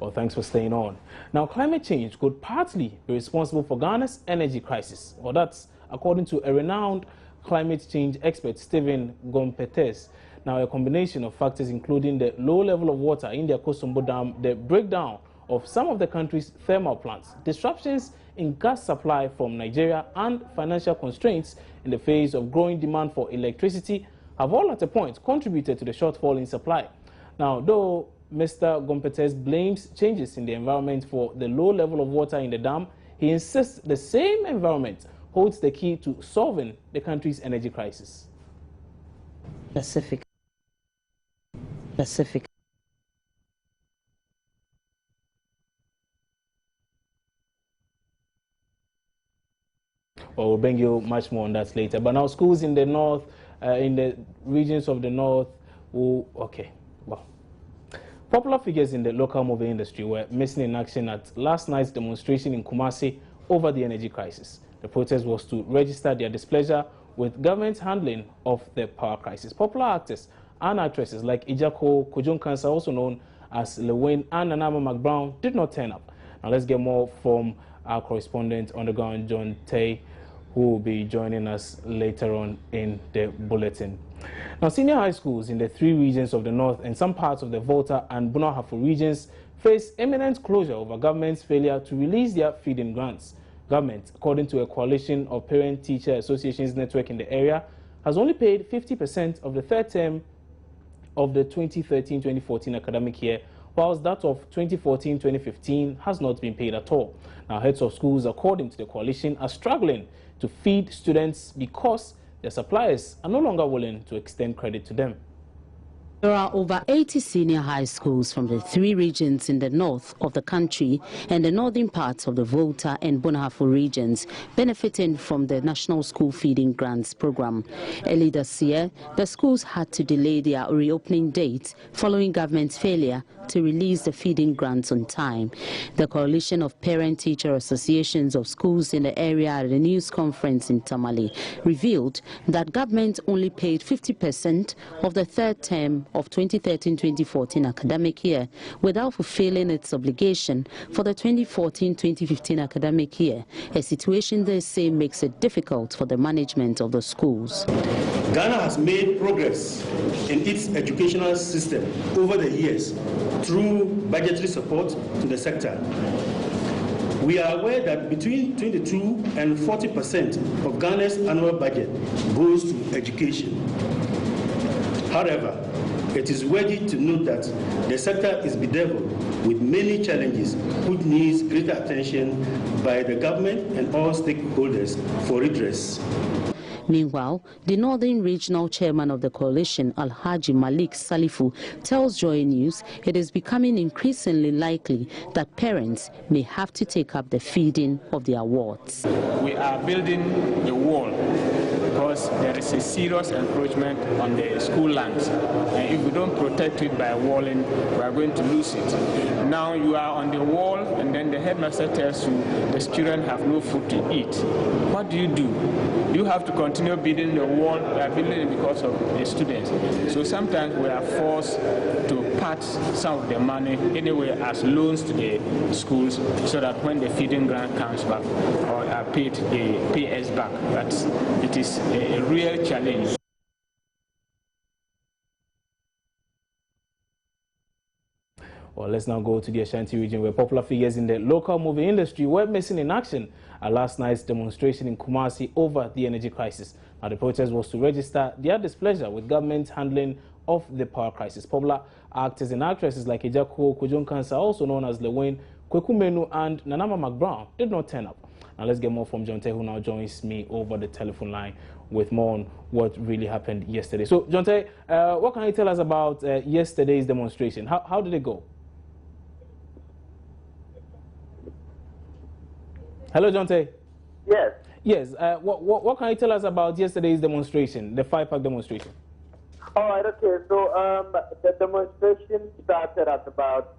Well, thanks for staying on. Now, climate change could partly be responsible for Ghana's energy crisis. Well, that's according to a renowned climate change expert, Stephen Gompetes. Now, a combination of factors including the low level of water in the Akosombo Dam, the breakdown of some of the country's thermal plants, disruptions in gas supply from Nigeria, and financial constraints in the face of growing demand for electricity have all at a point contributed to the shortfall in supply. Now, though Mr. Gompetes blames changes in the environment for the low level of water in the dam, he insists the same environment holds the key to solving the country's energy crisis. Pacific. Well, we'll bring you much more on that later. But now schools in the north, in the regions of the north, popular figures in the local movie industry were missing in action at last night's demonstration in Kumasi over the energy crisis. The protest was to register their displeasure with government's handling of the power crisis. Popular actors and actresses like Ijako Kojonkansa, also known as Lewis, and Nanama McBrown, did not turn up. Now let's get more from our correspondent on the ground, John Tay, who will be joining us later on in the bulletin. Now, senior high schools in the three regions of the north and some parts of the Volta and Bunahafo regions face imminent closure over government's failure to release their feeding grants. Government, according to a coalition of parent-teacher associations network in the area, has only paid 50% of the third term of the 2013-2014 academic year, whilst that of 2014-2015 has not been paid at all. Now, heads of schools, according to the coalition, are struggling to feed students because their suppliers are no longer willing to extend credit to them. There are over 80 senior high schools from the three regions in the north of the country and the northern parts of the Volta and Bunahafo regions benefiting from the National School Feeding Grants Program. Early this year, the schools had to delay their reopening dates following government's failure to release the feeding grants on time. The coalition of parent-teacher associations of schools in the area at a news conference in Tamale revealed that government only paid 50% of the third term of 2013-2014 academic year without fulfilling its obligation for the 2014-2015 academic year, a situation they say makes it difficult for the management of the schools. Ghana has made progress in its educational system over the years through budgetary support to the sector. We are aware that between 22 and 40% of Ghana's annual budget goes to education. However, it is worthy to note that the sector is bedeviled with many challenges which needs greater attention by the government and all stakeholders for redress. Meanwhile, the Northern Regional Chairman of the coalition, Alhaji Malik Salifu, tells Joy News it is becoming increasingly likely that parents may have to take up the feeding of their wards. We are building a wall because there is a serious encroachment on the school lands. And if we don't protect it by walling, we are going to lose it. Now you are on the wall and then the headmaster tells you the children have no food to eat. What do? You have to continue building the wall. We are building it because of the students. So sometimes we are forced to part some of the money anyway as loans to the schools so that when the feeding grant comes back or are paid, they pay us back. But it is a real challenge. Well, let's now go to the Ashanti region where popular figures in the local movie industry were missing in action at last night's demonstration in Kumasi over the energy crisis. Now, the protest was to register their displeasure with government's handling of the power crisis. Popular actors and actresses like Ejako Kojonkansa, also known as Lewin, Kwekumenu, and Nanama McBrown, did not turn up. Now, let's get more from John Tay, who now joins me over the telephone line with more on what really happened yesterday. So, John Tay, what can you tell us about yesterday's demonstration? How did it go? Hello, John Tay. Yes. Yes. What can you tell us about yesterday's demonstration, the FIPAG demonstration? All right. Okay. So the demonstration started at about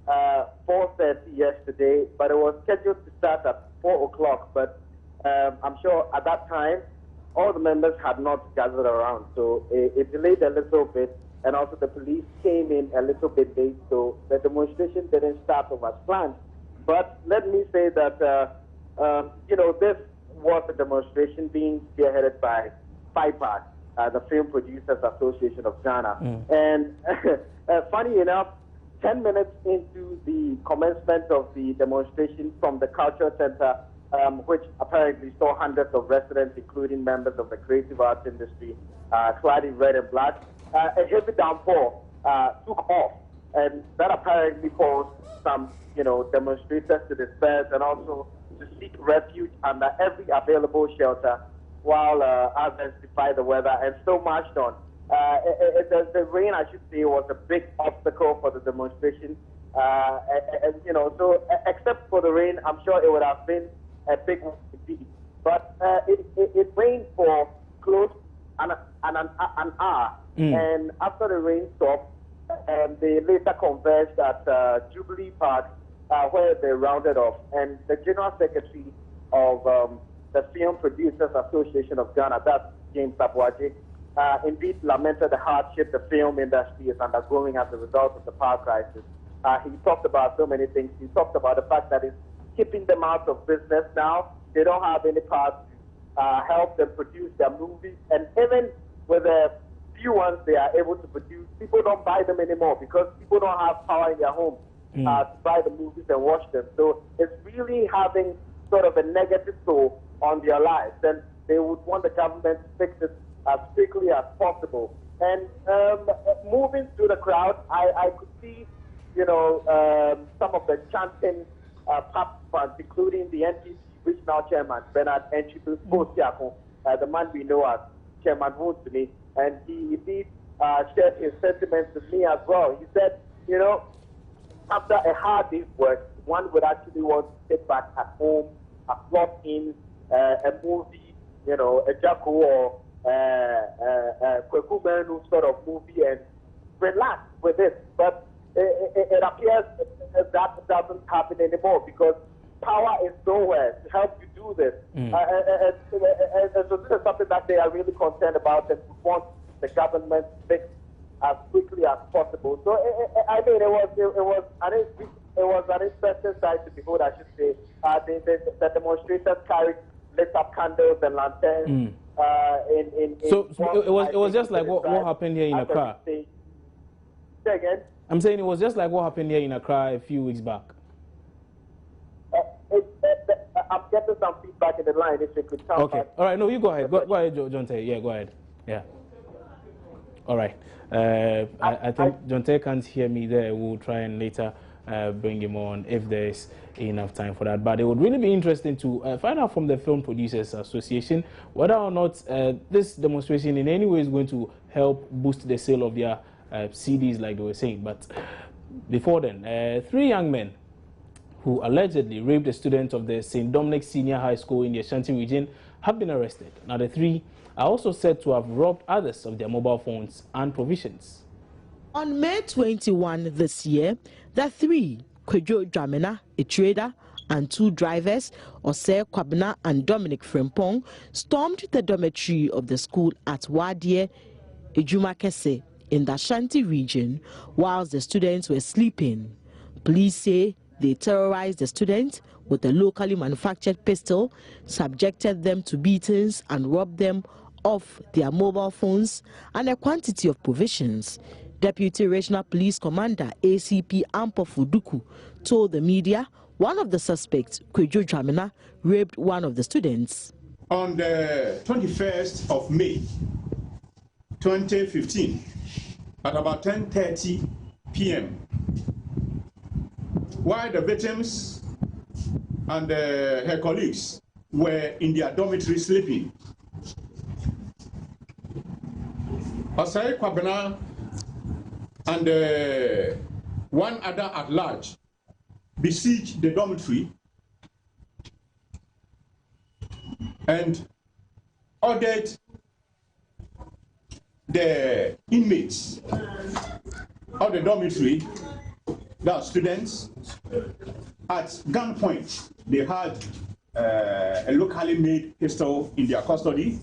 4:30 yesterday, but it was scheduled to start at 4 o'clock. But I'm sure at that time all the members had not gathered around, so it delayed a little bit. and also the police came in a little bit late, so the demonstration didn't start as planned. But let me say that, this was a demonstration being spearheaded by FIPAG, the Film Producers Association of Ghana. And funny enough, 10 minutes into the commencement of the demonstration from the Cultural Center, which apparently saw hundreds of residents, including members of the creative arts industry, clad in red and black, a heavy downpour took off, and that apparently caused some, demonstrators to disperse and also to seek refuge under every available shelter, while others defied the weather and still marched on. The rain, I should say, was a big obstacle for the demonstration. So except for the rain, I'm sure it would have been a big one indeed. But it rained for close an hour, and after the rain stopped, they later converged at Jubilee Park, where they rounded off. And the General Secretary of the Film Producers Association of Ghana, that's James Abuaje, indeed lamented the hardship the film industry is undergoing as a result of the power crisis. He talked about so many things. He talked about the fact that it's keeping them out of business now. They don't have any power to help them produce their movies. And even with the few ones they are able to produce, people don't buy them anymore because people don't have power in their home to buy the movies and watch them. So it's really having sort of a negative toll on their lives. And they would want the government to fix it as quickly as possible. And moving through the crowd, I could see, some of the chanting participants, including the NTC regional chairman, Bernard Enchibu, the man we know as Chairman Woodley, and he indeed shared his sentiments with me as well. He said, after a hard day's work, one would actually want to sit back at home, plot in a movie, a Jacko or Kwekubenu sort of movie and relax with it. But it appears that doesn't happen anymore because power is nowhere to help you do this. And so this is something that they are really concerned about and want the government to fix as quickly as possible. So I mean, it was an interesting sight to behold, I should say. The demonstrators carried lit up candles and lanterns. It was just like what happened here in Accra. Say again? I'm saying it was just like what happened here in Accra a few weeks back. I'm getting some feedback in the line if you could tell. Okay. All right. No, you go ahead. Go ahead, John Tay. Yeah, go ahead. Yeah. All right. I think John Tay can't hear me there. We'll try and later bring him on if there's enough time for that. But it would really be interesting to find out from the Film Producers Association whether or not this demonstration in any way is going to help boost the sale of their CDs, like they were saying. But before then, 3 young men who allegedly raped a student of the St. Dominic Senior High School in the Ashanti region have been arrested. Now, the 3 are also said to have robbed others of their mobile phones and provisions. On May 21 this year, the 3, Kwejo Dramina, a trader, and 2 drivers, Ose Kwabena and Dominic Frimpong, stormed the dormitory of the school at Wadie, Ejumakese, in the Ashanti region, whilst the students were sleeping. Police say they terrorized the students with a locally manufactured pistol, subjected them to beatings, and robbed them of their mobile phones and a quantity of provisions. Deputy Regional Police Commander ACP Ampo Fuduku told the media one of the suspects, Kwejo Dramina, raped one of the students. On the 21st of May 2015, at about 10:30 p.m., while the victims and her colleagues were in their dormitory sleeping, Osai Kwabena and one other at large besieged the dormitory and ordered the inmates of the dormitory, the students, at gunpoint. They had a locally made pistol in their custody.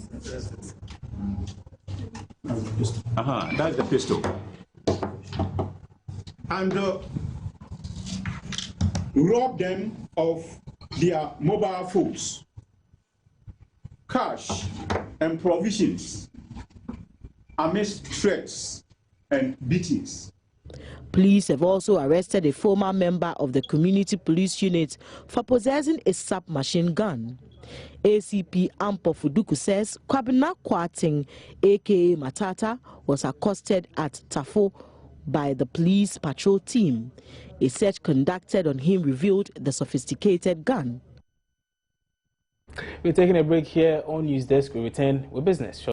That's the pistol. And rob them of their mobile phones, cash, and provisions amidst threats and beatings. Police have also arrested a former member of the community police unit for possessing a submachine gun. ACP Ampo Fuduku says Kwabena Kwating, aka Matata, was accosted at Tafo by the police patrol team. A search conducted on him revealed the sophisticated gun. We're taking a break here on News Desk. We return with business.